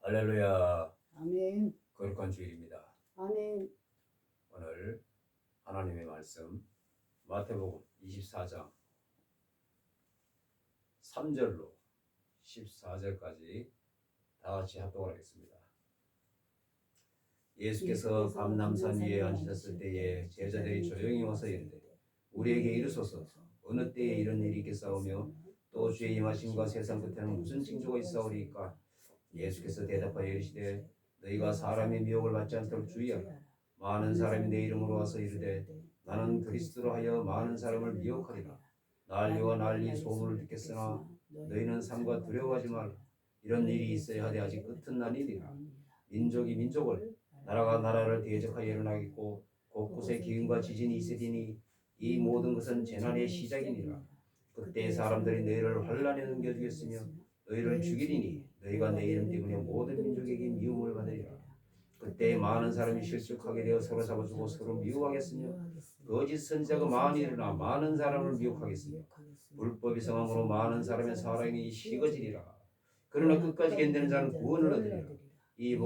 할렐루야. 아멘. 거룩한 주일입니다. 아멘. 오늘 하나님의 말씀 마태복음 24장 3절로 14절까지 다 같이 합독을 하겠습니다. 예수께서 감람산 위에 앉으셨을 때에 제자들이 조용히 와서 이르되 우리에게 이르소서 어느 때에 이런 일이 있겠사오며 또 주의 임하심과 세상 끝에는 무슨 징조가 있사오리이까. 예수께서 대답하여 이르시되 너희가 사람의 미혹을 받지 않도록 주의하라. 많은 사람이 내 이름으로 와서 이르되 나는 그리스도로 하여 많은 사람을 미혹하리라. 난리와 난리 소문을 듣겠으나 너희는 삼가 두려워하지 말라. 이런 일이 있어야 하되 아직 끝은 나니니라. 민족이 민족을 나라가 나라를 대적하여 일어나겠고 곳곳에 기근과 지진이 있으리니 이 모든 것은 재난의 시작이니라. 그때 사람들이 너희를 환난에 넘겨주겠으며 너희를 죽이리니 너희가 내 이름 때문에 모든 민족에게 미움을 받으리라. 그때 많은 사람이 실족하게 되어 서로 잡아주고 서로 미워하겠으며 거짓 선지자가 많이 일어나 많은 사람을 미혹하겠으며 불법이 성함으로 많은 사람의 사랑이 식어지리라. 그러나 끝까지 견디는 자는 구원을 얻으리라. 이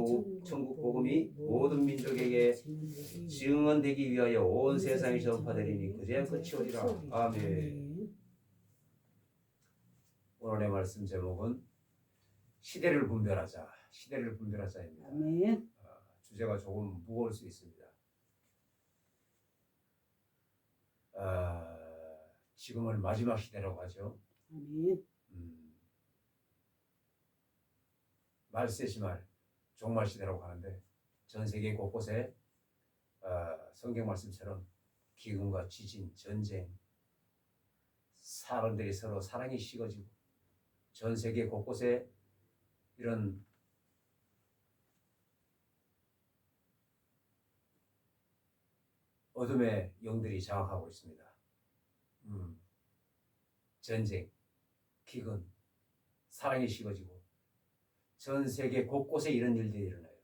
천국 복음이 모든 민족에게 증언되기 위하여 온 세상에 전파되리니 그제야 끝이 오리라. 아멘. 오늘의 말씀 제목은 시대를 분별하자. 시대를 분별하자입니다. 아멘. 주제가 조금 무거울 수 있습니다. 지금은 마지막 시대라고 하죠. 아멘. 말세시말 종말 시대라고 하는데 전 세계 곳곳에 성경 말씀처럼 기근과 지진, 전쟁, 사람들이 서로 사랑이 식어지고 전 세계 곳곳에 이런 어둠의 영들이 장악하고 있습니다. 전쟁, 기근, 사랑이 식어지고 전 세계 곳곳에 이런 일들이 일어나요.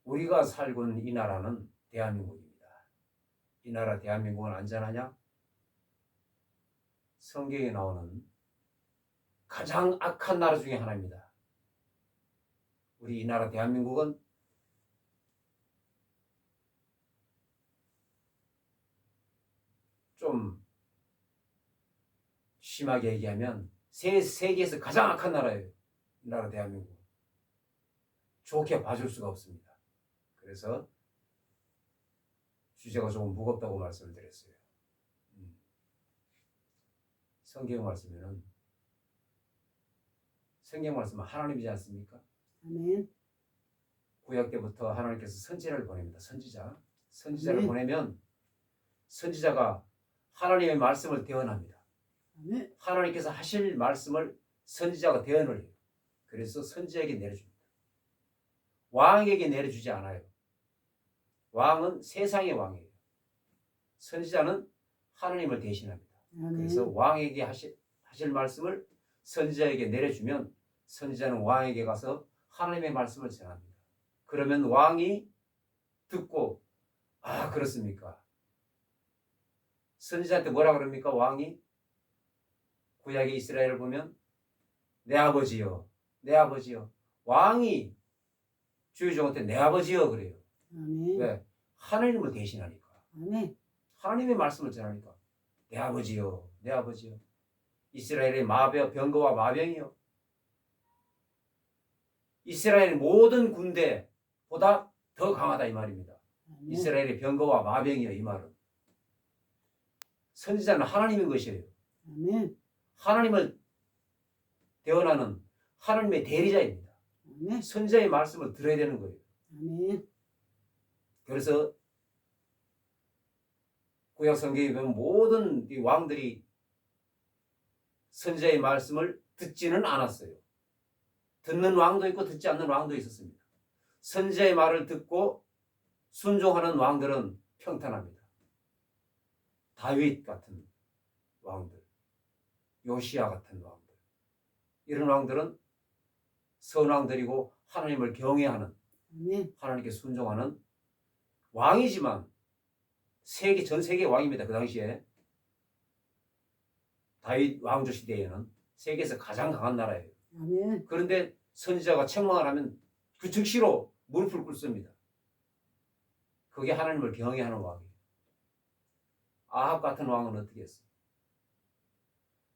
우리가 살고 있는 이 나라는 대한민국입니다. 이 나라 대한민국은 안전하냐? 성경에 나오는 가장 악한 나라 중에 하나입니다. 우리 이 나라 대한민국은 좀 심하게 얘기하면 세계에서 가장 악한 나라예요. 이 나라 대한민국. 좋게 봐줄 수가 없습니다. 그래서 주제가 조금 무겁다고 말씀을 드렸어요. 성경 말씀에는 성경 말씀은 하나님이지 않습니까? 아멘. 구약 때부터 하나님께서 선지자를 보냅니다. 선지자를 보내면 선지자가 하나님의 말씀을 대언합니다. 아멘. 하나님께서 하실 말씀을 선지자가 대언을 해요. 그래서 선지자에게 내려줍니다. 왕에게 내려주지 않아요. 왕은 세상의 왕이에요. 선지자는 하나님을 대신합니다. 아멘. 그래서 왕에게 하실 말씀을 선지자에게 내려주면 선지자는 왕에게 가서 하나님의 말씀을 전합니다. 그러면 왕이 듣고 그렇습니까? 선지자한테 뭐라 그럽니까? 왕이 구약의 이스라엘을 보면 내 아버지요, 내 아버지요. 왕이 주의 종한테 내 아버지요 그래요. 아멘. 왜? 하나님을 대신하니까. 아멘. 하나님의 말씀을 전하니까 내 아버지요, 내 아버지요. 이스라엘의 병거와 마병이요. 이스라엘의 모든 군대보다 더 강하다 이 말입니다. 아멘. 이스라엘의 병거와 마병이요 이 말은. 선지자는 하나님인 것이에요. 아멘. 하나님을 대언하는 하나님의 대리자입니다. 아멘. 선지자의 말씀을 들어야 되는 거예요. 아멘. 그래서 구약 성경에 보면 모든 이 왕들이 선지자의 말씀을 듣지는 않았어요. 듣는 왕도 있고 듣지 않는 왕도 있었습니다. 선지자의 말을 듣고 순종하는 왕들은 평탄합니다. 다윗 같은 왕들, 요시야 같은 왕들, 이런 왕들은 선왕들이고 하나님을 경외하는, 아멘. 하나님께 순종하는 왕이지만 전 세계 왕입니다. 그 당시에 다윗 왕조 시대에는 세계에서 가장 강한 나라예요. 아멘. 그런데 선지자가 책망을 하면 그 즉시로 무릎을 꿇습니다. 그게 하나님을 경외하는 왕이에요. 아합 같은 왕은 어떻게 했어요?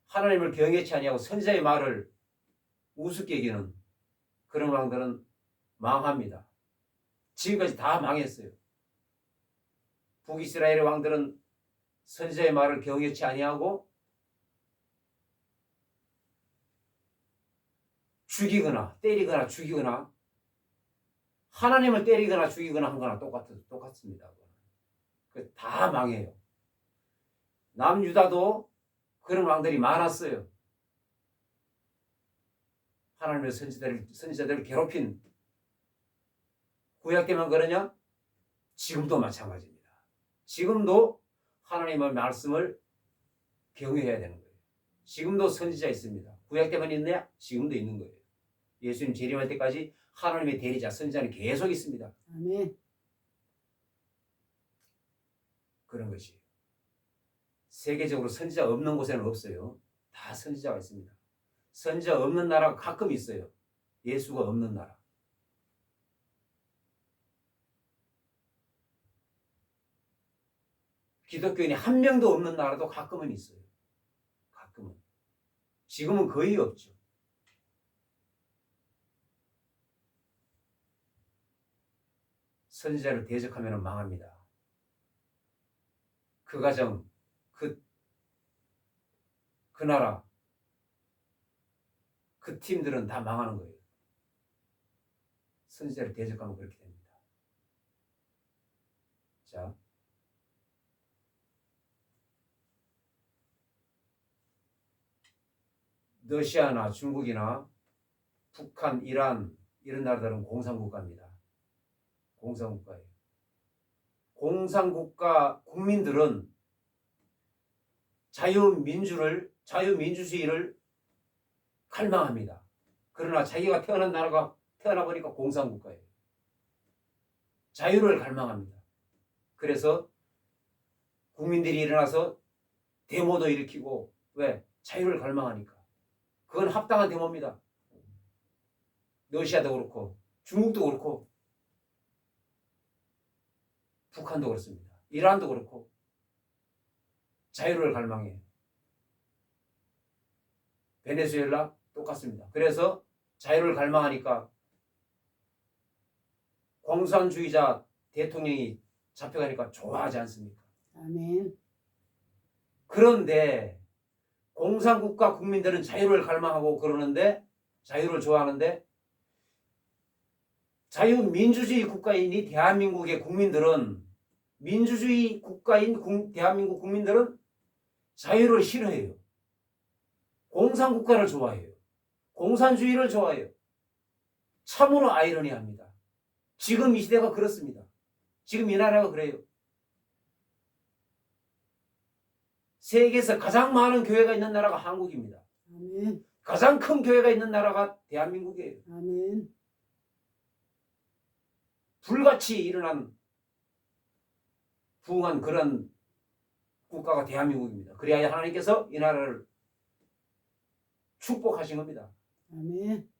하나님을 경외치 아니하고 선지자의 말을 우습게 여기는 그런 왕들은 망합니다. 지금까지 다 망했어요. 북이스라엘의 왕들은 선지자의 말을 경외치 아니하고 죽이거나 때리거나 죽이거나 하나님을 때리거나 죽이거나 한 거나 똑같습니다. 다 망해요. 남유다도 그런 왕들이 많았어요. 하나님의 선지자들을 괴롭힌 구약 때만 그러냐? 지금도 마찬가지입니다. 지금도 하나님의 말씀을 경외해야 되는 거예요. 지금도 선지자 있습니다. 구약 때만 있느냐? 지금도 있는 거예요. 예수님 재림할 때까지 하나님의 대리자, 선지자는 계속 있습니다. 아멘. 그런 것이. 세계적으로 선지자 없는 곳에는 없어요. 다 선지자가 있습니다. 선지자 없는 나라가 가끔 있어요. 예수가 없는 나라. 기독교인이 한 명도 없는 나라도 가끔은 있어요. 가끔은. 지금은 거의 없죠. 선지자를 대적하면 망합니다. 그 가정, 그 나라, 그 팀들은 다 망하는 거예요. 선지자를 대적하면 그렇게 됩니다. 자, 러시아나 중국이나 북한, 이란 이런 나라들은 공산국가입니다. 공산국가예요. 공산국가 국민들은 자유민주주의를 갈망합니다. 그러나 자기가 태어나 보니까 공산국가예요. 자유를 갈망합니다. 그래서 국민들이 일어나서 데모도 일으키고 왜? 자유를 갈망하니까. 그건 합당한 데모입니다. 러시아도 그렇고 중국도 그렇고 북한도 그렇습니다. 이란도 그렇고 자유를 갈망해요. 베네수엘라 똑같습니다. 그래서 자유를 갈망하니까 공산주의자 대통령이 잡혀가니까 좋아하지 않습니까? 아멘. 그런데 공산국가 국민들은 자유를 갈망하고 그러는데 자유를 좋아하는데 자유민주주의 국가인 이 대한민국의 국민들은 민주주의 국가인 대한민국 국민들은 자유를 싫어해요. 공산국가를 좋아해요. 공산주의를 좋아해요. 참으로 아이러니합니다. 지금 이 시대가 그렇습니다. 지금 이 나라가 그래요. 세계에서 가장 많은 교회가 있는 나라가 한국입니다. 아멘. 가장 큰 교회가 있는 나라가 대한민국이에요. 아멘. 불같이 일어난 부흥한 그런 국가가 대한민국입니다. 그래야 하나님께서 이 나라를 축복하신 겁니다. 아멘.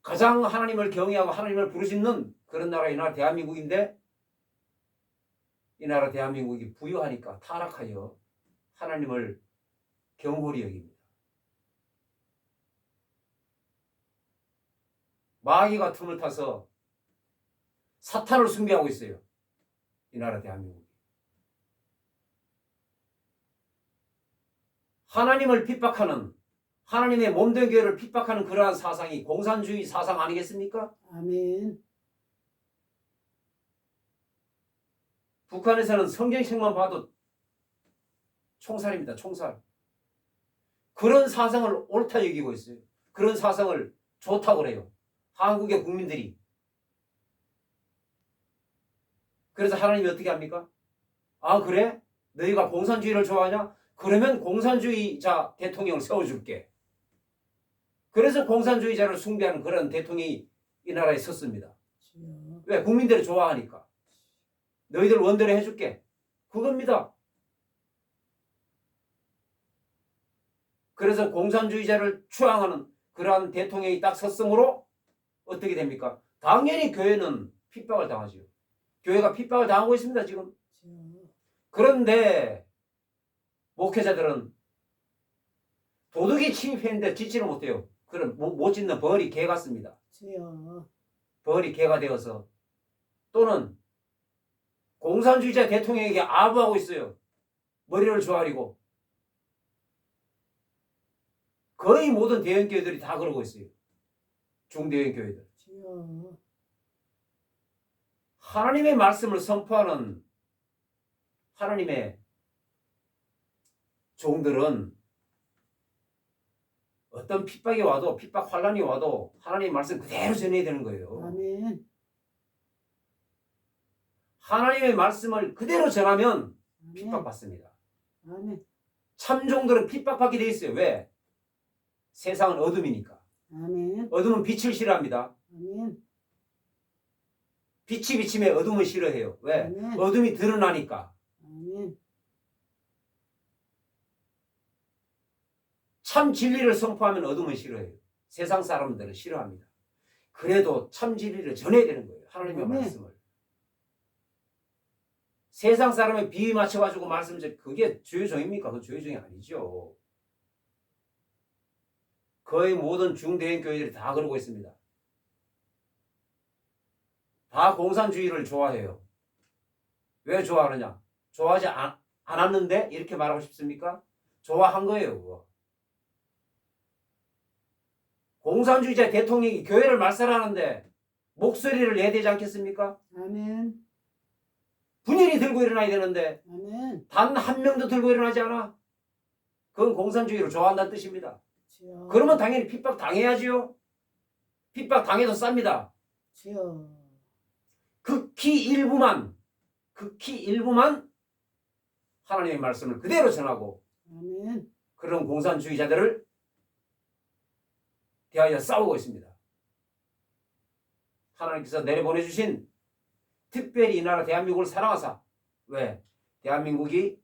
가장 하나님을 경외하고 하나님을 부르짖는 그런 나라가 이 나라 대한민국인데 이 나라 대한민국이 부유하니까 타락하여 하나님을 경홀히 여깁니다. 마귀가 틈을 타서 사탄을 숭배하고 있어요. 이 나라 대한민국이. 하나님을 핍박하는 하나님의 몸된 교회를 핍박하는 그러한 사상이 공산주의 사상 아니겠습니까? 아멘. 북한에서는 성경책만 봐도 총살입니다. 총살. 그런 사상을 옳다 여기고 있어요. 그런 사상을 좋다고 그래요. 한국의 국민들이. 그래서 하나님이 어떻게 합니까? 아 그래? 너희가 공산주의를 좋아하냐? 그러면 공산주의자 대통령을 세워줄게. 그래서 공산주의자를 숭배하는 그런 대통령이 이 나라에 섰습니다. 주여. 왜? 국민들이 좋아하니까. 너희들 원대로 해줄게. 그겁니다. 그래서 공산주의자를 추앙하는 그러한 대통령이 딱 섰으므로 어떻게 됩니까? 당연히 교회는 핍박을 당하죠. 교회가 핍박을 당하고 있습니다, 지금. 주여. 그런데 목회자들은 도둑이 침입했는데 짓지를 못해요. 그럼 못 짓는 벌이 개 같습니다. 주여. 벌이 개가 되어서 또는 공산주의자 대통령에게 아부하고 있어요. 머리를 조아리고. 거의 모든 대형교회들이 다 그러고 있어요. 중대형교회들. 주여. 하나님의 말씀을 선포하는 하나님의 종들은 어떤 핍박이 와도 핍박 환란이 와도 하나님의 말씀 그대로 전해야 되는 거예요. 아멘. 하나님의 말씀을 그대로 전하면 아멘. 핍박받습니다. 아멘. 참종들은 핍박받게 돼 있어요. 왜? 세상은 어둠이니까. 아멘. 어둠은 빛을 싫어합니다. 아멘. 빛이 비침에 어둠을 싫어해요. 왜? 아멘. 어둠이 드러나니까. 아멘. 참 진리를 선포하면 어둠은 싫어해요. 세상 사람들은 싫어합니다. 그래도 참 진리를 전해야 되는 거예요. 하나님의 아멘. 말씀을. 세상 사람의 비위 맞춰가지고 말씀을 그게 주의 종입니까? 그 주의 종이 아니죠. 거의 모든 중대형 교회들이 다 그러고 있습니다. 다 공산주의를 좋아해요. 왜 좋아하느냐? 좋아하지 않았는데 이렇게 말하고 싶습니까? 좋아한 거예요. 그거. 공산주의자 대통령이 교회를 말살하는데 목소리를 내야 되지 않겠습니까? 아멘. 분열이 들고 일어나야 되는데 아멘. 단 한 명도 들고 일어나지 않아. 그건 공산주의를 좋아한다는 뜻입니다. 주여. 그러면 당연히 핍박 당해야지요. 핍박 당해도 쌉니다. 주여. 극히 일부만 하나님의 말씀을 그대로 전하고 아멘. 그런 공산주의자들을 대하여 싸우고 있습니다. 하나님께서 내려보내주신 특별히 이 나라 대한민국을 사랑하사. 왜? 대한민국이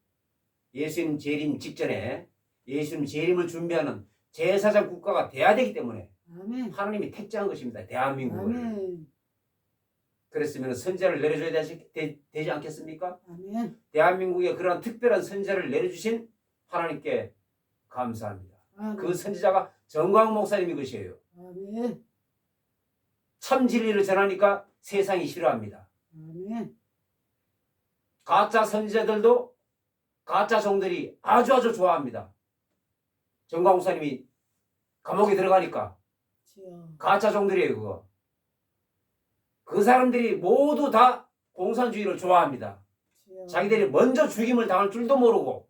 예수님 재림 직전에 예수님 재림을 준비하는 제사장 국가가 돼야 되기 때문에 아멘. 하나님이 택정한 것입니다. 대한민국을. 아멘. 그랬으면 선제를 내려줘야 되지 않겠습니까? 아멘. 대한민국에 그러한 특별한 선제를 내려주신 하나님께 감사합니다. 아멘. 그 선지자가 정광 목사님이 것이에요. 아멘. 참 진리를 전하니까 세상이 싫어합니다. 아멘. 가짜 선지자들도 가짜 종들이 아주 좋아합니다. 정광 목사님이 감옥에 들어가니까 주여. 가짜 종들이에요. 그거. 그 사람들이 모두 다 공산주의를 좋아합니다. 주여. 자기들이 먼저 죽임을 당할 줄도 모르고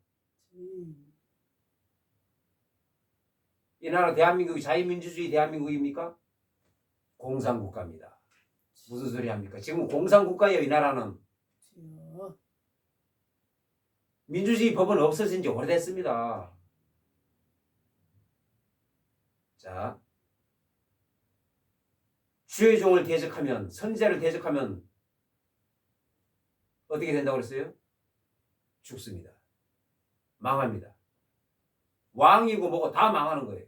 이 나라 대한민국이 자유민주주의 대한민국입니까? 공산국가입니다. 무슨 소리 합니까? 지금 공산국가예요. 이 나라는. 주여. 민주주의 법은 없어진 지 오래됐습니다. 자, 주의 종을 대적하면, 선지자를 대적하면 어떻게 된다고 그랬어요? 죽습니다. 망합니다. 왕이고 뭐고 다 망하는 거예요.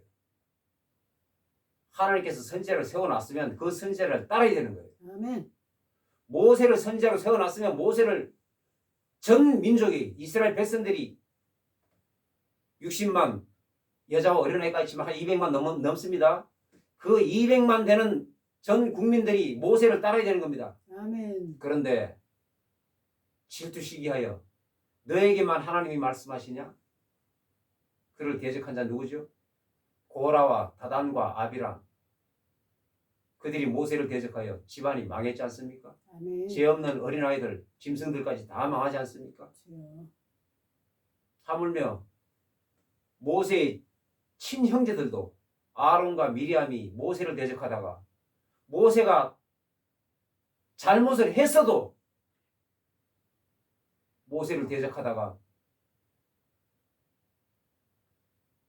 하나님께서 선지자를 세워놨으면 그 선지자를 따라야 되는 거예요. 아멘. 모세를 선지자로 세워놨으면 모세를 전 민족이 이스라엘 백성들이 60만 여자와 어린아이가 있지만 한 200만 넘습니다. 그 200만 되는 전 국민들이 모세를 따라야 되는 겁니다. 아멘. 그런데 질투시기하여 너에게만 하나님이 말씀하시냐? 그를 대적한 자 누구죠? 고라와 다단과 아비람. 그들이 모세를 대적하여 집안이 망했지 않습니까? 아멘. 죄 없는 어린아이들, 짐승들까지 다 망하지 않습니까? 주여. 하물며 모세의 친형제들도 아론과 미리암이 모세를 대적하다가 모세가 잘못을 했어도 모세를 대적하다가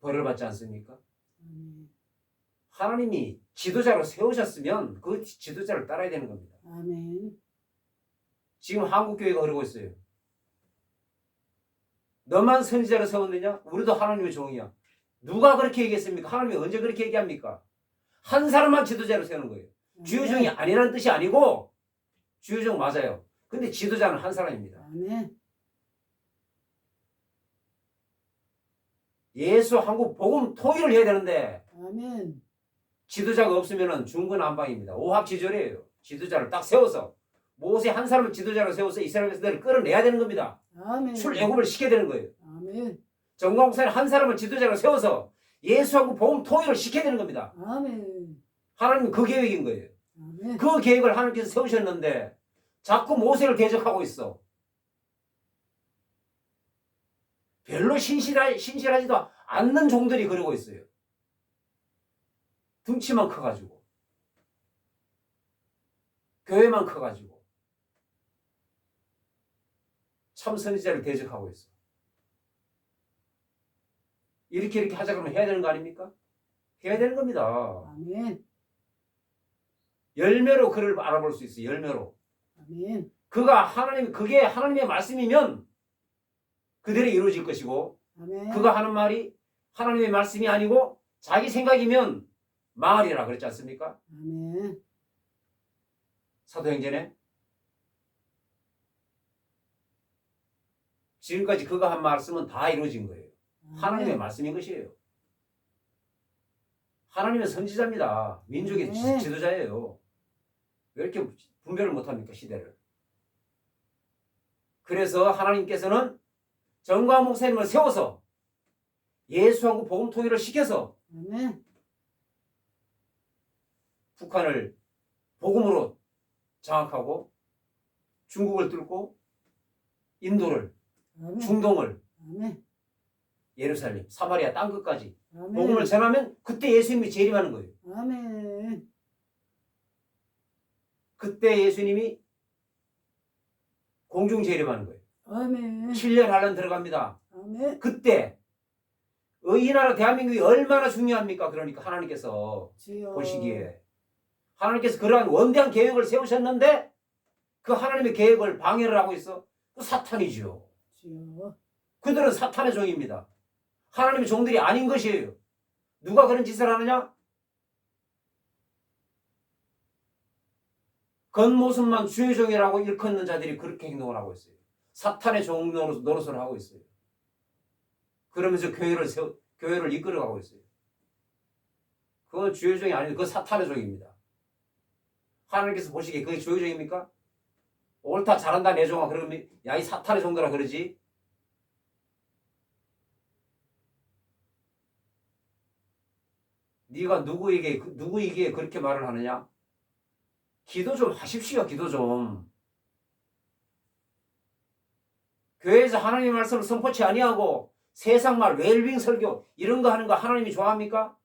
벌을 받지 않습니까? 아멘. 하나님이 지도자로 세우셨으면 그 지도자를 따라야 되는 겁니다. 아멘. 지금 한국교회가 그러고 있어요. 너만 선지자로 세웠느냐? 우리도 하나님의 종이야. 누가 그렇게 얘기했습니까? 하나님이 언제 그렇게 얘기합니까? 한 사람만 지도자로 세우는 거예요. 주요종이 아니라는 뜻이 아니고 주요종 맞아요. 근데 지도자는 한 사람입니다. 아멘. 예수 한국 복음 통일을 해야 되는데 아멘. 지도자가 없으면 중구난방입니다. 오합지졸이에요. 지도자를 딱 세워서 모세 한 사람을 지도자로 세워서 이스라엘 백성들을 끌어내야 되는 겁니다. 아멘. 출애굽을 시켜야 되는 거예요. 아멘. 정광목사는 한 사람을 지도자로 세워서 예수하고 복음 통일을 시켜야 되는 겁니다. 아멘. 하나님은 그 계획인 거예요. 아멘. 그 계획을 하나님께서 세우셨는데 자꾸 모세를 대적하고 있어. 별로 신실하지도 않는 종들이 그러고 있어요. 등치만 커가지고 교회만 커가지고 참 선지자를 대적하고 있어. 이렇게 하자 그러면 해야 되는 거 아닙니까? 해야 되는 겁니다. 아멘. 열매로 그를 알아볼 수 있어요. 열매로. 아멘. 그게 하나님의 말씀이면 그대로 이루어질 것이고 아멘. 그가 하는 말이 하나님의 말씀이 아니고 자기 생각이면 망하리라 그랬지 않습니까? 아멘. 사도행전에 지금까지 그가 한 말씀은 다 이루어진 거예요. 하나님의 말씀인 것이에요. 하나님의 선지자입니다. 민족의 네. 지도자예요. 왜 이렇게 분별을 못합니까? 시대를. 그래서 하나님께서는 정광 목사님을 세워서 예수하고 복음 통일을 시켜서 아멘. 북한을 복음으로 장악하고 중국을 뚫고 인도를 아멘. 중동을 아멘. 예루살렘 사마리아 땅끝까지 아멘. 복음을 전하면 그때 예수님이 재림하는 거예요. 아멘. 그때 예수님이 공중 재림하는 거예요. 아멘. 7년 한란 들어갑니다. 아멘. 그때 이 나라 대한민국이 얼마나 중요합니까? 그러니까 하나님께서 주여. 보시기에 하나님께서 그러한 원대한 계획을 세우셨는데 그 하나님의 계획을 방해를 하고 있어. 그 사탄이죠. 주여. 그들은 사탄의 종입니다. 하나님의 종들이 아닌 것이에요. 누가 그런 짓을 하느냐? 겉모습만 주의 종이라고 일컫는 자들이 그렇게 행동을 하고 있어요. 사탄의 종 노릇을 하고 있어요. 그러면서 교회를 이끌어가고 있어요. 그건 주의 종이 아니고 그 사탄의 종입니다. 하나님께서 보시기에 그게 주의 종입니까? 옳다 잘한다 내 종아 그러면 야 이 사탄의 종들아 그러지. 네가 누구에게 그렇게 말을 하느냐? 기도 좀 하십시오. 기도 좀. 교회에서 하나님의 말씀을 선포치 아니하고 세상 말 웰빙 설교 이런 거 하는 거 하나님이 좋아합니까?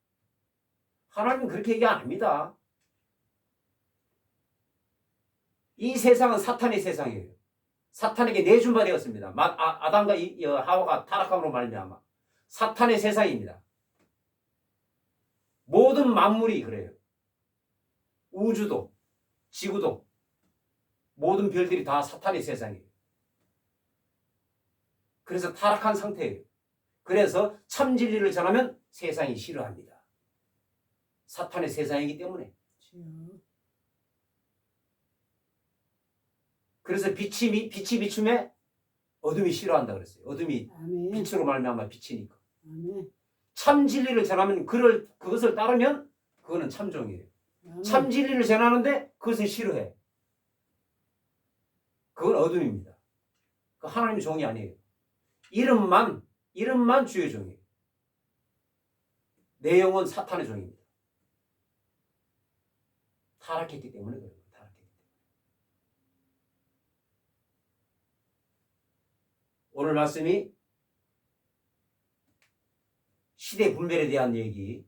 하나님은 그렇게 얘기 안 합니다. 이 세상은 사탄의 세상이에요. 사탄에게 내준 바 되었습니다. 아담과 하와가 타락함으로 말미암아 사탄의 세상입니다. 모든 만물이 그래요. 우주도 지구도 모든 별들이 다 사탄의 세상이에요. 그래서 타락한 상태예요. 그래서 참 진리를 전하면 세상이 싫어합니다. 사탄의 세상이기 때문에. 주여. 그래서 빛이 비춤에 어둠이 싫어한다 그랬어요. 어둠이 아멘. 빛으로 말미암아 비치니까. 아멘. 참 진리를 전하면 그것을 따르면 그거는 참종이에요. 아멘. 참 진리를 전하는데 그것을 싫어해. 그건 어둠입니다. 그 하나님의 종이 아니에요. 이름만 주의 종이에요. 내용은 사탄의 종입니다. 타락했기 때문에 그래요. 타락했기 때문에. 오늘 말씀이 시대 분별에 대한 얘기,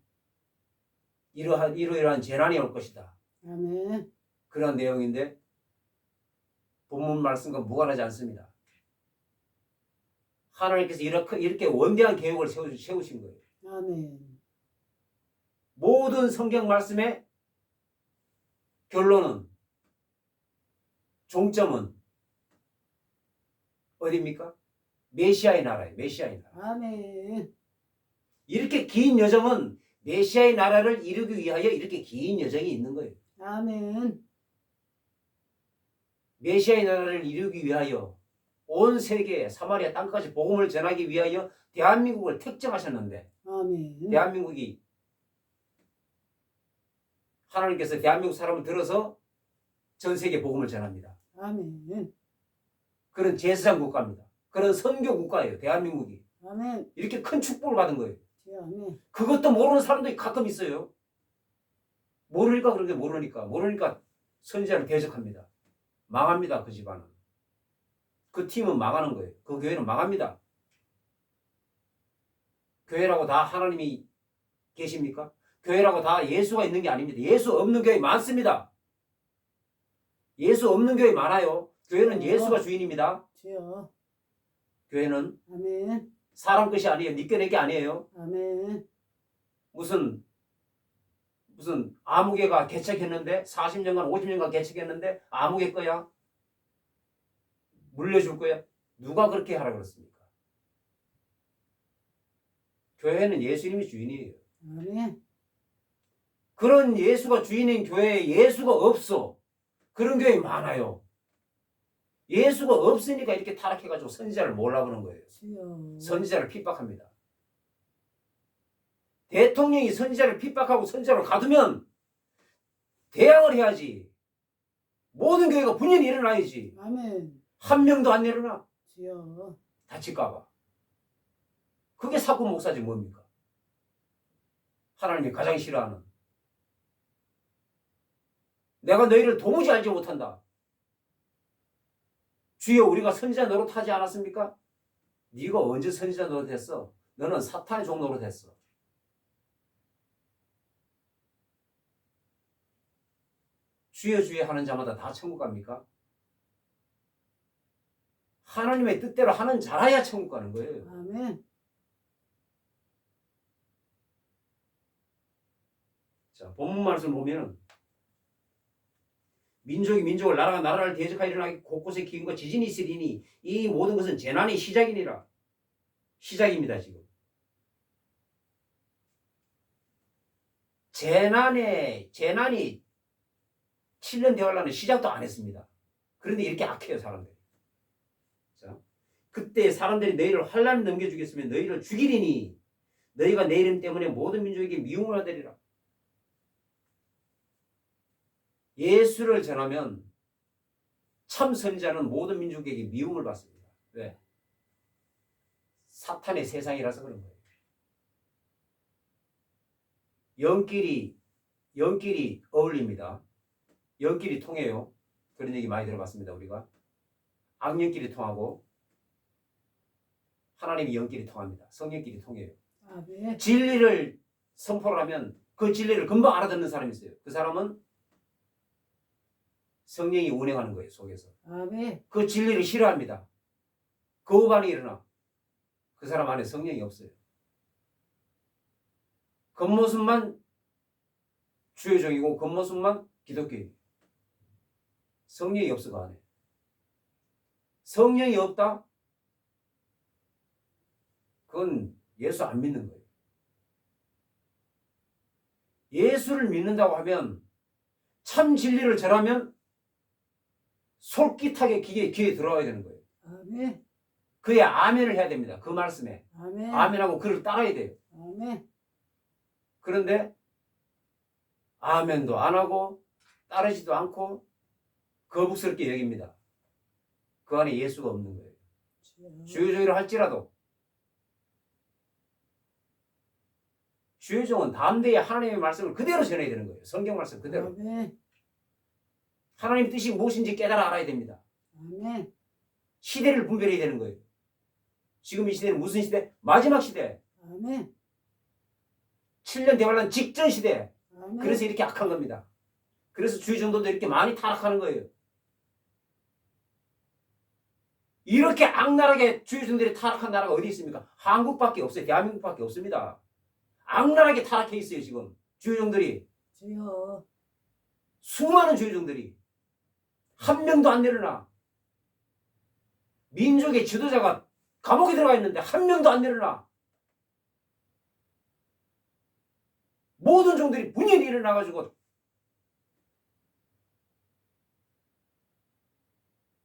이러이러한 재난이 올 것이다. 아멘. 그런 내용인데 본문 말씀과 무관하지 않습니다. 하나님께서 이렇게 원대한 계획을 세우신 거예요. 아멘. 모든 성경 말씀의 결론은 종점은 어디입니까? 메시아의 나라예요. 메시아의 나라. 아멘. 이렇게 긴 여정은 메시아의 나라를 이루기 위하여 이렇게 긴 여정이 있는 거예요. 아멘. 메시아의 나라를 이루기 위하여 온 세계 사마리아 땅까지 복음을 전하기 위하여 대한민국을 택정하셨는데 아멘. 대한민국이 하나님께서 대한민국 사람을 들어서 전 세계 복음을 전합니다. 아멘. 그런 제사장 국가입니다. 그런 선교 국가예요. 대한민국이. 아멘. 이렇게 큰 축복을 받은 거예요. 아멘. 그것도 모르는 사람들이 가끔 있어요. 모르니까 그렇게 모르니까 선지자를 대적합니다. 망합니다. 그 집안은. 그 팀은 망하는 거예요. 그 교회는 망합니다. 교회라고 다 하나님이 계십니까? 교회라고 다 예수가 있는 게 아닙니다. 예수 없는 교회 많습니다. 예수 없는 교회 많아요. 교회는 예수가 주인입니다. 주여. 교회는 아멘. 사람 것이 아니에요. 네 게 내 게 아니에요. 아멘. 무슨 아무개가 개척했는데 40년간 50년간 개척했는데 아무개 거야? 물려줄 거야? 누가 그렇게 하라 그랬습니까? 교회는 예수님이 주인이에요. 아멘. 그런 예수가 주인인 교회에 예수가 없어. 그런 교회 많아요. 예수가 없으니까 이렇게 타락해가지고 선지자를 몰라보는 거예요. 주여. 선지자를 핍박합니다. 대통령이 선지자를 핍박하고 선지자를 가두면 대항을 해야지. 모든 교회가 분열이 일어나야지. 아멘. 한 명도 안 일어나. 주여. 다칠까봐. 그게 사고 목사지 뭡니까? 하나님이 가장 싫어하는. 내가 너희를 도무지 알지 못한다. 주여 우리가 선지자 노릇하지 않았습니까? 네가 언제 선지자 노릇했어? 너는 사탄의 종 노릇했어. 주여 주여 하는 자마다 다 천국 갑니까? 하나님의 뜻대로 하는 자라야 천국 가는 거예요. 아멘. 자, 본문 말씀을 보면 민족이 민족을 나라가 나라를 대적하여 일어나기 곳곳에 기근과 지진이 있으리니 이 모든 것은 재난의 시작이니라. 시작입니다. 지금. 재난이 7년 되어가려는 시작도 안 했습니다. 그런데 이렇게 악해요 사람들이. 자, 그때 사람들이 너희를 환란에 넘겨주겠으면 너희를 죽이리니 너희가 내 이름 때문에 모든 민족에게 미움을 받으리라. 예수를 전하면 참 선지자는 모든 민족에게 미움을 받습니다. 왜? 사탄의 세상이라서 그런 거예요. 영끼리 어울립니다. 영끼리 통해요. 그런 얘기 많이 들어봤습니다. 우리가. 악령끼리 통하고 하나님이 영끼리 통합니다. 성령끼리 통해요. 아멘. 진리를 선포를 하면 그 진리를 금방 알아듣는 사람이 있어요. 그 사람은 성령이 운행하는 거예요. 속에서. 아멘. 그 진리를 싫어합니다. 거부반응이 일어나. 그 사람 안에 성령이 없어요. 겉모습만 주여종이고 겉모습만 기독교인. 성령이 없어 그 안에. 성령이 없다? 그건 예수 안 믿는 거예요. 예수를 믿는다고 하면 참 진리를 전하면 솔깃하게 귀에 들어와야 되는 거예요. 아멘. 그의 아멘을 해야 됩니다. 그 말씀에. 아멘. 아멘하고 그를 따라야 돼요. 아멘. 그런데 아멘도 안 하고 따르지도 않고 거북스럽게 여깁니다. 그 안에 예수가 없는 거예요. 주여종이라 할지라도 주여종은 담대히 하나님의 말씀을 그대로 전해야 되는 거예요. 성경 말씀 그대로. 아멘. 하나님의 뜻이 무엇인지 깨달아 알아야 됩니다. 아멘. 시대를 분별해야 되는 거예요. 지금 이 시대는 무슨 시대? 마지막 시대. 아멘. 7년 대환란 직전 시대. 아멘. 그래서 이렇게 악한 겁니다. 그래서 주의정도도 이렇게 많이 타락하는 거예요. 이렇게 악랄하게 주의정들이 타락한 나라가 어디 있습니까? 한국밖에 없어요. 대한민국밖에 없습니다. 악랄하게 타락해 있어요. 지금 주의정들이. 주여. 수많은 주의정들이 한 명도 안 내려나. 민족의 지도자가 감옥에 들어가 있는데 한 명도 안 내려나. 모든 종들이 분열이 일어나가지고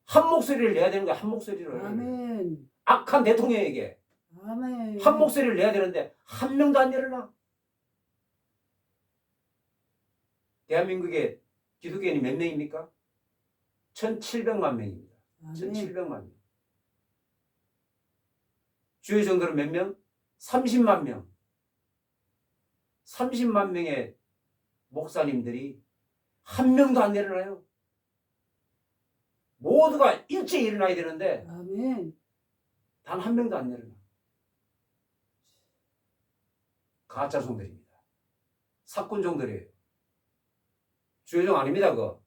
한 목소리를 내야 되는 거야. 한 목소리를. 아멘. 악한 대통령에게 아멘. 한 목소리를 내야 되는데 한 명도 안 일어나. 대한민국의 기독교인이 몇 명입니까? 1700만 명입니다. 아멘. 1700만 명. 주의 종들은 몇 명? 30만 명. 30만 명의 목사님들이 한 명도 안 일어나요. 모두가 일제히 일어나야 되는데 아멘. 단 한 명도 안 일어나. 가짜 종들입니다. 사꾼 종들이에요. 주의 종 아닙니다. 그거.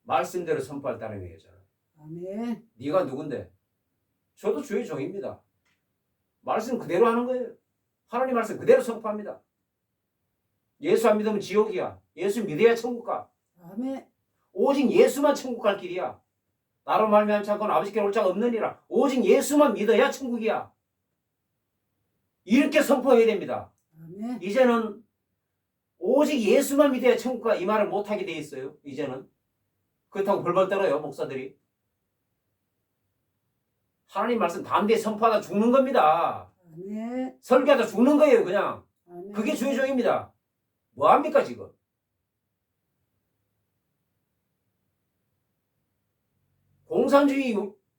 말씀대로 선포할 따름이에요. 저는. 아멘. 네가 누군데? 저도 주의 종입니다. 말씀 그대로 하는 거예요. 하나님 말씀 그대로 선포합니다. 예수 안 믿으면 지옥이야. 예수 믿어야 천국 가. 아멘. 오직 예수만 천국 갈 길이야. 나로 말미암지 않고는 아버지께 올 자가 없느니라. 오직 예수만 믿어야 천국이야. 이렇게 선포해야 됩니다. 아멘. 이제는 오직 예수만 믿어야 천국 가. 이 말을 못하게 돼 있어요. 이제는. 그렇다고 벌벌 떨어요. 목사들이. 하나님 말씀 담대히 선포하다 죽는 겁니다. 아멘. 설교하다 죽는 거예요. 그냥. 아멘. 그게 주의 종입니다. 뭐합니까 지금?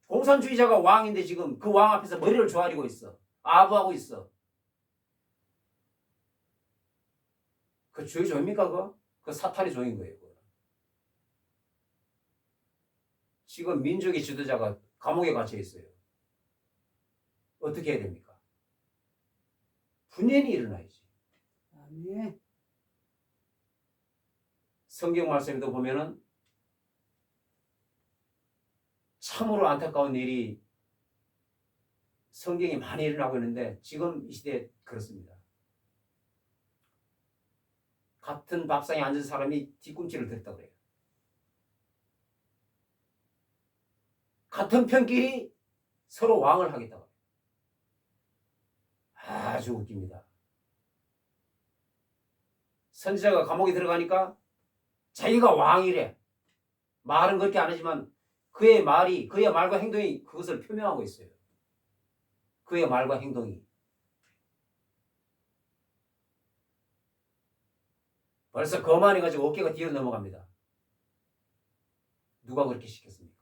공산주의자가 왕인데 지금 그 왕 앞에서 머리를 조아리고 있어. 아부하고 있어. 그 주의 종입니까 그거? 그 사탄의 종인 거예요. 그거. 지금 민족의 지도자가 감옥에 갇혀 있어요. 어떻게 해야 됩니까? 분연히 일어나야지. 아멘. 성경 말씀에도 보면은 참으로 안타까운 일이 성경에 많이 일어나고 있는데 지금 이 시대에 그렇습니다. 같은 밥상에 앉은 사람이 뒤꿈치를 들었다 그래요. 같은 편끼리 서로 왕을 하겠다고. 아주 웃깁니다. 선지자가 감옥에 들어가니까 자기가 왕이래. 말은 그렇게 안 하지만 그의 말과 행동이 그것을 표명하고 있어요. 그의 말과 행동이. 벌써 거만해가지고 어깨가 뒤로 넘어갑니다. 누가 그렇게 시켰습니까?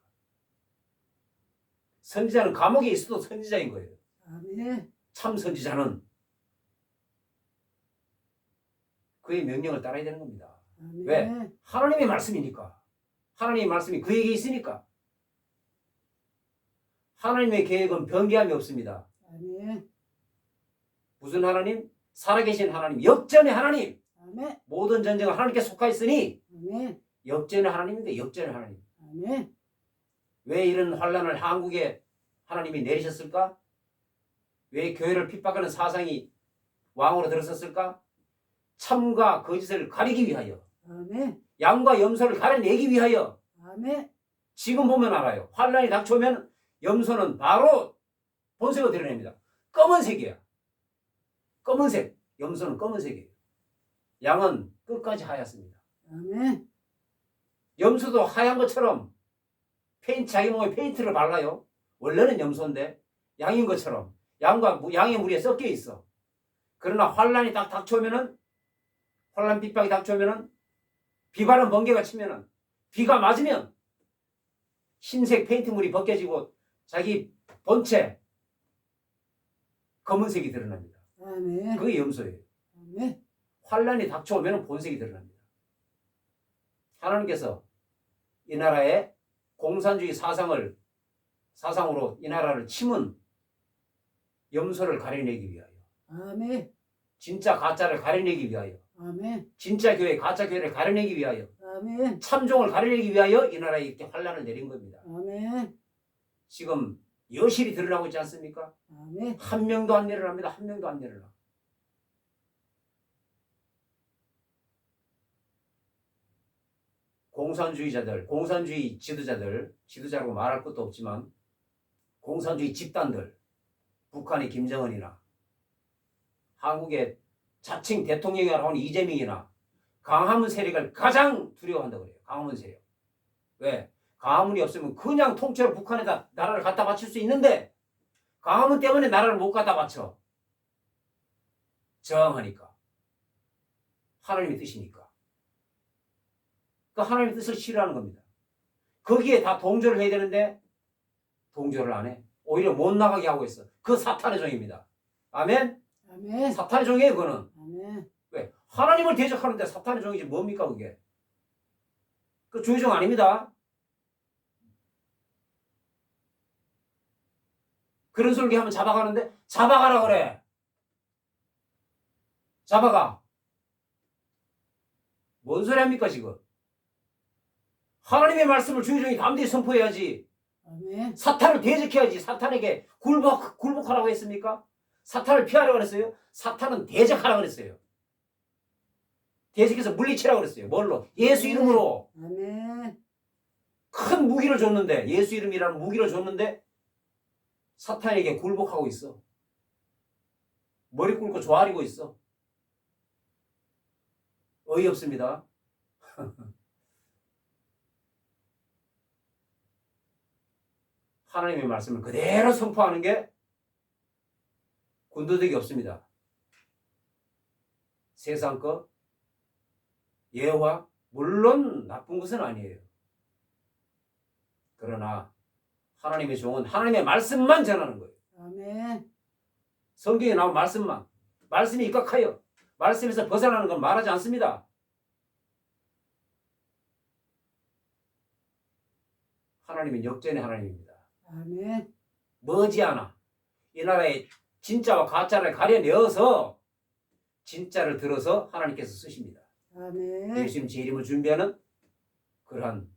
선지자는 감옥에 있어도 선지자인 거예요. 아멘. 참 선지자는 그의 명령을 따라야 되는 겁니다. 아멘. 왜? 하나님의 말씀이니까. 하나님의 말씀이 그에게 있으니까. 하나님의 계획은 변개함이 없습니다. 아멘. 무슨 하나님? 살아계신 하나님, 역전의 하나님. 아멘. 모든 전쟁은 하나님께 속하 있으니 아멘. 역전의 하나님인데 역전의 하나님. 아멘. 왜 이런 환란을 한국에 하나님이 내리셨을까? 왜 교회를 핍박하는 사상이 왕으로 들어섰을까? 참과 거짓을 가리기 위하여. 아멘. 양과 염소를 가려내기 위하여. 아멘. 지금 보면 알아요. 환란이 닥쳐오면 염소는 바로 본색을 드러냅니다. 검은색이야. 검은색. 염소는 검은색이에요. 양은 끝까지 하얗습니다. 아멘. 염소도 하얀 것처럼 자기 몸에 페인트를 발라요. 원래는 염소인데 양인 것처럼 양의 무리에 섞여 있어. 그러나 환란이 딱 닥쳐오면은 환란 핍박이 닥쳐오면은 비바람 번개가 치면은 비가 맞으면 흰색 페인트 물이 벗겨지고 자기 본체 검은색이 드러납니다. 아멘. 그게 염소예요. 아멘. 환란이 닥쳐오면 본색이 드러납니다. 하나님께서 이 나라의 공산주의 사상으로 이 나라를 침은 염소를 가려내기 위하여, 아멘. 진짜 가짜를 가려내기 위하여, 아멘. 진짜 교회 가짜 교회를 가려내기 위하여, 아멘. 참종을 가려내기 위하여 이 나라에 이렇게 환란을 내린 겁니다. 아멘. 지금 여실히 드러나고 있지 않습니까? 아멘. 한 명도 안 내려납니다. 한 명도 안 내려나. 공산주의 지도자라고 말할 것도 없지만 공산주의 집단들, 북한의 김정은이나 한국의 자칭 대통령이라고 하는 이재명이나 광화문 세력을 가장 두려워한다고 그래요. 광화문 세력. 왜? 광화문이 없으면 그냥 통째로 북한에다 나라를 갖다 바칠 수 있는데 광화문 때문에 나라를 못 갖다 바쳐. 저항하니까. 하나님의 뜻이니까. 그 하나님의 뜻을 싫어하는 겁니다. 거기에 다 동조를 해야 되는데 동조를 안 해. 오히려 못 나가게 하고 있어. 그 사탄의 종입니다. 아멘? 아멘. 사탄의 종이에요, 그거는. 아멘. 왜? 하나님을 대적하는데 사탄의 종이지 뭡니까, 그게? 그 주의 종 아닙니다. 그런 설교하면 잡아가는데 잡아가라 그래. 잡아가. 뭔 소리 합니까, 지금? 하나님의 말씀을 주의 종이 담대히 선포해야지. 아멘. 사탄을 대적해야지. 사탄에게 굴복하라고 했습니까? 사탄을 피하라고 그랬어요? 사탄은 대적하라고 그랬어요. 대적해서 물리치라고 그랬어요. 뭘로? 예수 이름으로. 아멘. 큰 무기를 줬는데, 예수 이름이라는 무기를 줬는데 사탄에게 굴복하고 있어. 머리 꿇고 조아리고 있어. 어이없습니다. 하나님의 말씀을 그대로 선포하는 게 군더더기 없습니다. 세상 것, 예화, 물론 나쁜 것은 아니에요. 그러나 하나님의 종은 하나님의 말씀만 전하는 거예요. 아멘. 성경에 나온 말씀만. 말씀이 입각하여 말씀에서 벗어나는 건 말하지 않습니다. 하나님은 역전의 하나님입니다. 아멘. 머지않아 이 나라의 진짜와 가짜를 가려내어서 진짜를 들어서 하나님께서 쓰십니다. 아멘. 예수님 제 이름을 준비하는 그러한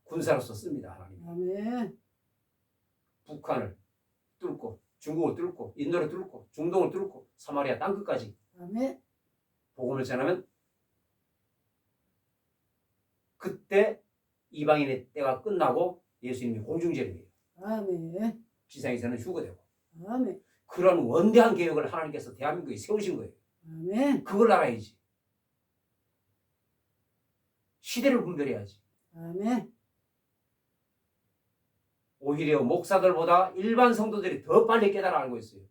군사로서 씁니다. 하나님. 아멘. 북한을 뚫고 중국을 뚫고 인도를 뚫고 중동을 뚫고 사마리아 땅끝까지 아멘. 복음을 전하면 그때 이방인의 때가 끝나고 예수님이 공중제림이에요. 아멘. 지상에서는 휴거되고. 아멘. 그런 원대한 계획을 하나님께서 대한민국에 세우신 거예요. 아멘. 그걸 알아야지. 시대를 분별해야지. 아멘. 오히려 목사들보다 일반 성도들이 더 빨리 깨달아 알고 있어요.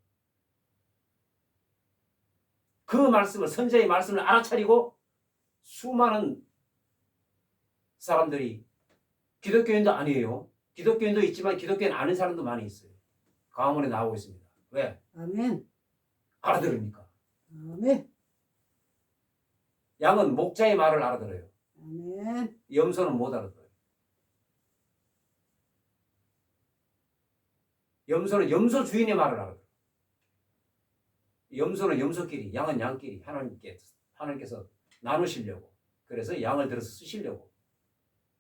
그 말씀을, 선자의 말씀을 알아차리고 수많은 사람들이 기독교인도 아니에요. 기독교인도 있지만 기독교인 아는 사람도 많이 있어요. 강화문에 나오고 있습니다. 왜? 아멘. 알아들으니까. 아멘. 양은 목자의 말을 알아들어요. 아멘. 염소는 못 알아들어요. 염소는 염소 주인의 말을 알아들어요. 염소는 염소끼리, 양은 양끼리 하나님께서 나누시려고, 그래서 양을 들어서 쓰시려고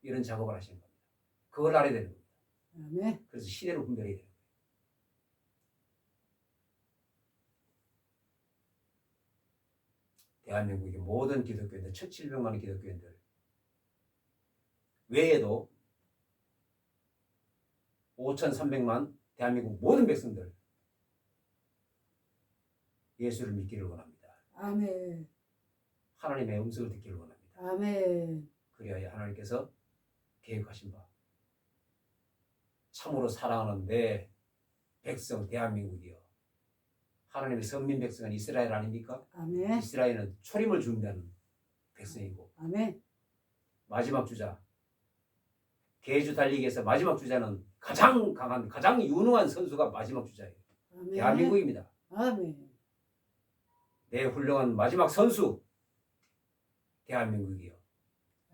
이런 작업을 하시는 겁니다. 그걸 알아야 되는 겁니다. 아멘. 그래서 시대를 분별해야 돼요. 대한민국의 모든 기독교인들, 1,700만의 기독교인들 외에도 5,300만 대한민국 모든 백성들 예수를 믿기를 원합니다. 아멘. 하나님의 음성을 듣기를 원합니다. 아멘. 그래야 하나님께서 계획하신 바 참으로 사랑하는 내 백성 대한민국이요. 하나님의 선민 백성은 이스라엘 아닙니까? 아멘. 이스라엘은 초림을 준비하는 백성이고 아멘. 마지막 주자 개주 달리기에서 마지막 주자는 가장 강한 가장 유능한 선수가 마지막 주자예요. 아멘. 대한민국입니다. 아멘. 내 훌륭한 마지막 선수 대한민국이요.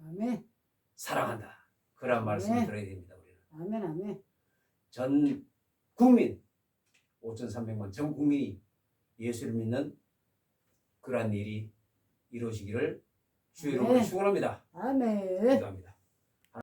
아멘. 사랑한다. 그런 말씀을 네. 들어야 됩니다. 우리는. 아멘. 아멘. 전 국민 5,300만 전 국민이 예수를 믿는 그러한 일이 이루어지기를 주의 이름으로 네. 축원합니다. 아멘. 기도합니다.